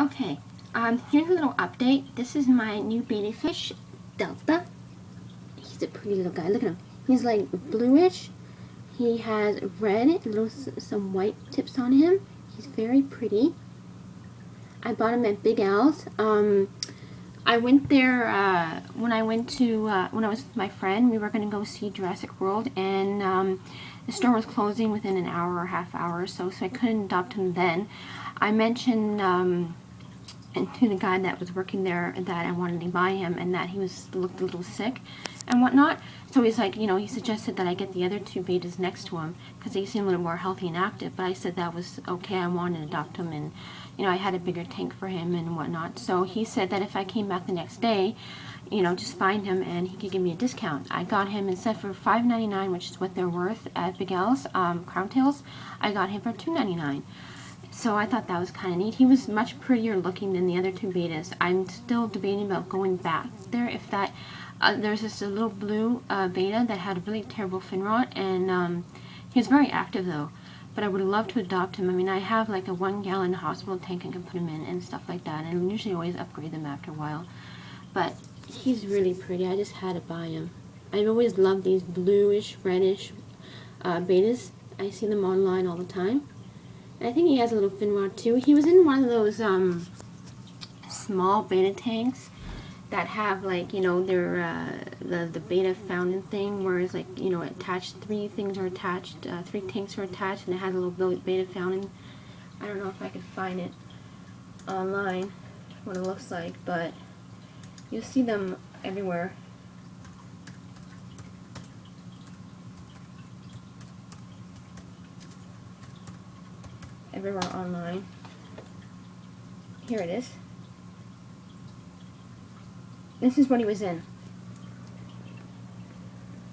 Okay, here's a little update. This is my new Betta Fish Delta. He's a pretty little guy. Look at him. He's like bluish. He has red, some white tips on him. He's very pretty. I bought him at Big Al's. I went there when I was with my friend. We were going to go see Jurassic World, and the store was closing within an hour or half hour or so I couldn't adopt him then. I mentioned and to the guy that was working there that I wanted to buy him and that he looked a little sick and whatnot. So he's like, he suggested that I get the other two betas next to him because they seem a little more healthy and active. But I said that was okay. I wanted to adopt him, and I had a bigger tank for him and whatnot. So he said that if I came back the next day, just find him and he could give me a discount. I got him instead for $5.99, which is what they're worth at Big Al's Crowntails. I got him for $2.99. So I thought that was kind of neat. He was much prettier looking than the other two betas. I'm still debating about going back there. If that, there's just a little blue beta that had a really terrible fin rot, and he was very active though. But I would love to adopt him. I mean, I have like a 1-gallon hospital tank I can put him in and stuff like that, and I usually always upgrade them after a while. But he's really pretty. I just had to buy him. I've always loved these bluish, reddish betas. I see them online all the time. I think he has a little fin rod too. He was in one of those small beta tanks that have like, they're the beta fountain thing, where it's like, attached, three tanks are attached, and it has a little beta fountain. I don't know if I could find it online, what it looks like, but you'll see them everywhere. Everywhere online. Here it is. This is what he was in.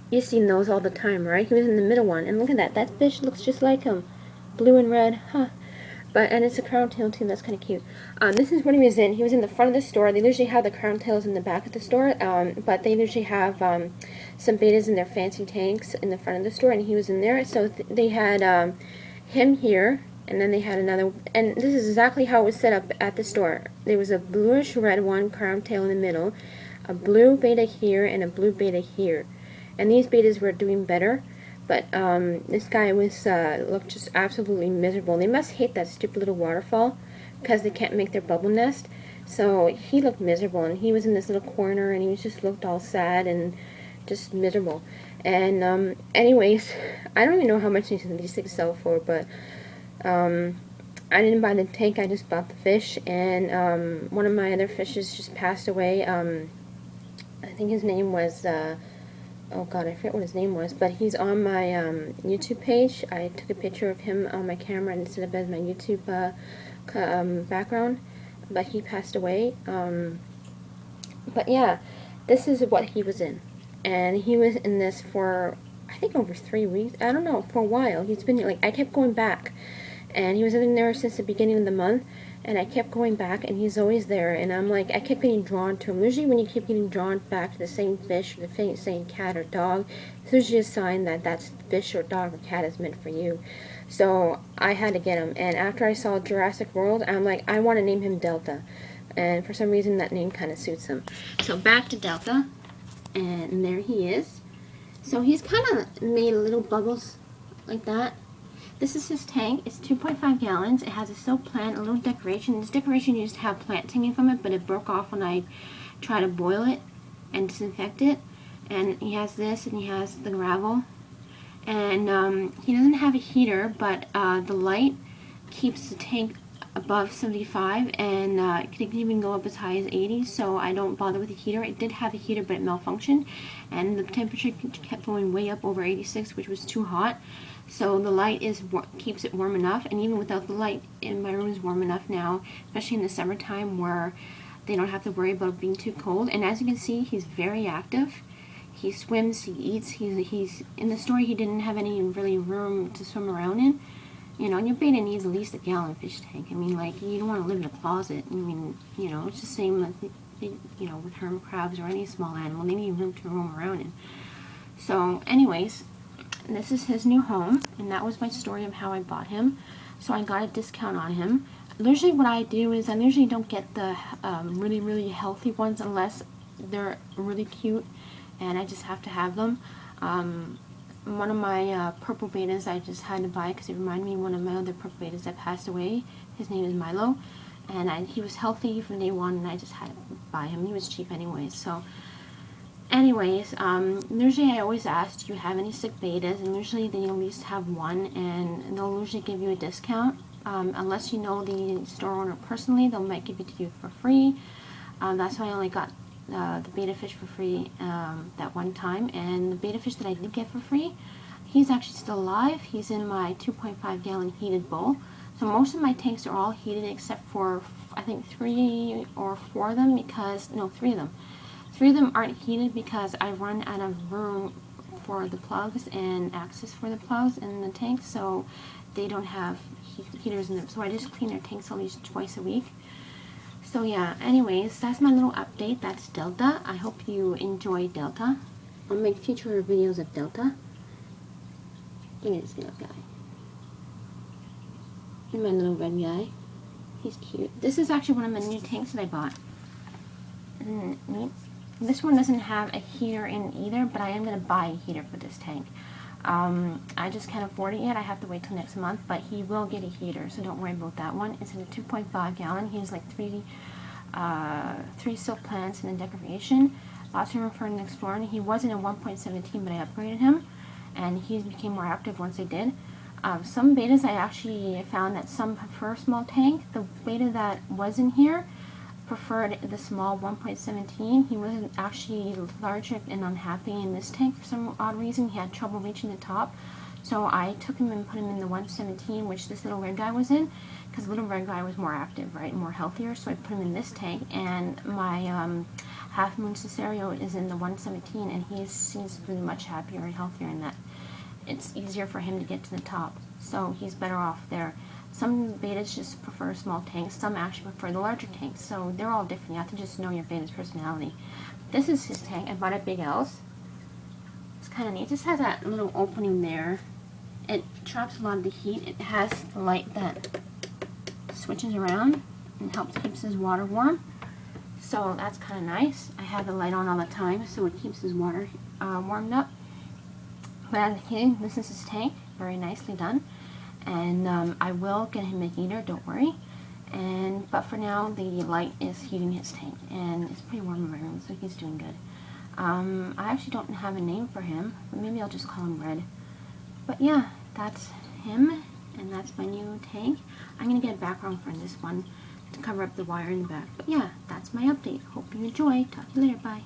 You've seen those all the time, right? He was in the middle one, and look at that. That fish looks just like him, blue and red, huh? And it's a crown tail too. That's kind of cute. This is what he was in. He was in the front of the store. They usually have the crown tails in the back of the store, but they usually have some betas in their fancy tanks in the front of the store, and he was in there. So they had him here. And then they had another, and this is exactly how it was set up at the store. There was a bluish red one, crown tail in the middle, a blue beta here, and a blue beta here. And these betas were doing better, but this guy was looked just absolutely miserable. They must hate that stupid little waterfall because they can't make their bubble nest. So he looked miserable, and he was in this little corner, and he just looked all sad and just miserable. And anyways, I don't even know how much these things sell for, but I didn't buy the tank, I just bought the fish, and one of my other fishes just passed away. I think his name was, oh god, I forget what his name was, but he's on my YouTube page. I took a picture of him on my camera and set up as my YouTube background, but he passed away. But yeah, this is what he was in, and he was in this for, I think, over 3 weeks. I don't know, for a while. He's been, like, I kept going back. And he was in there since the beginning of the month, and I kept going back, and he's always there, and I'm like, I kept getting drawn to him. Usually when you keep getting drawn back to the same fish, or the same cat or dog, it's usually a sign that that fish or dog or cat is meant for you. So I had to get him, and after I saw Jurassic World, I'm like, I want to name him Delta, and for some reason that name kind of suits him. So back to Delta, and there he is. So he's kind of made little bubbles like that. This is his tank. It's 2.5 gallons. It has a soap plant, a little decoration. This decoration used to have plants hanging from it, but it broke off when I tried to boil it and disinfect it. And he has this, and he has the gravel. And he doesn't have a heater, but the light keeps the tank above 75, and it can even go up as high as 80, so I don't bother with the heater. It did have a heater, but it malfunctioned, and the temperature kept going way up over 86, which was too hot. So the light keeps it warm enough, and even without the light, in my room is warm enough now, especially in the summertime where they don't have to worry about being too cold. And as you can see, he's very active. He swims, he eats. He's in the store. He didn't have any really room to swim around in. And your beta needs at least a gallon fish tank. I mean, like, you don't want to live in a closet. I mean, it's the same, with hermit crabs or any small animal. They need room to roam around in. So, anyways, this is his new home, and that was my story of how I bought him. So I got a discount on him. usually what I do is I usually don't get the really, really healthy ones unless they're really cute and I just have to have them. One of my purple betas I just had to buy because it reminded me of one of my other purple betas that passed away. His name is Milo, and he was healthy from day one, and I just had to buy him. He was cheap anyways. So anyways, usually I always ask, do you have any sick betas? And usually they at least have one, and they'll usually give you a discount. Unless you know the store owner personally, they might give it to you for free. That's why I only got the betta fish for free that one time. And the betta fish that I did get for free, he's actually still alive. He's in my 2.5 gallon heated bowl. So most of my tanks are all heated except for, I think, 3 or 4 of them because, no, 3 of them. 3 of them aren't heated because I run out of room for the plugs and access for the plugs in the tank, so they don't have heaters in them. So I just clean their tanks at least twice a week. So yeah, anyways, that's my little update. That's Delta. I hope you enjoy Delta. I'll make future videos of Delta. Look at this little guy. And my little red guy. He's cute. This is actually one of my new tanks that I bought. Isn't it neat? This one doesn't have a heater in either, but I am going to buy a heater for this tank. I just can't afford it yet. I have to wait till next month, but he will get a heater, so don't worry about that one. It's in a 2.5 gallon. He has like three silk plants and a decoration. Lots of room for an explorer. He was in a 1.17, but I upgraded him, and he became more active once I did. Some betas I actually found that some prefer small tank. The beta that was in here preferred the small 1.17. He wasn't actually lethargic and unhappy in this tank for some odd reason. He had trouble reaching the top. So I took him and put him in the 117, which this little red guy was in, because the little red guy was more active, right, more healthier. So I put him in this tank, and my Half Moon Cesario is in the 117, and he seems to be much happier and healthier in that. It's easier for him to get to the top, so he's better off there. Some betas just prefer small tanks, some actually prefer the larger tanks, so they're all different. You have to just know your beta's personality. This is his tank. I bought it Big L's. It's kind of neat. It just has that little opening there. It traps a lot of the heat. It has the light that switches around and keeps his water warm. So that's kind of nice. I have the light on all the time, so it keeps his water warmed up. But this is his tank. Very nicely done. And I will get him a heater, don't worry. But for now, the light is heating his tank, and it's pretty warm in my room, so he's doing good. I actually don't have a name for him, but maybe I'll just call him Red. But yeah, that's him, and that's my new tank. I'm going to get a background for this one to cover up the wire in the back. But yeah, that's my update. Hope you enjoy. Talk to you later. Bye.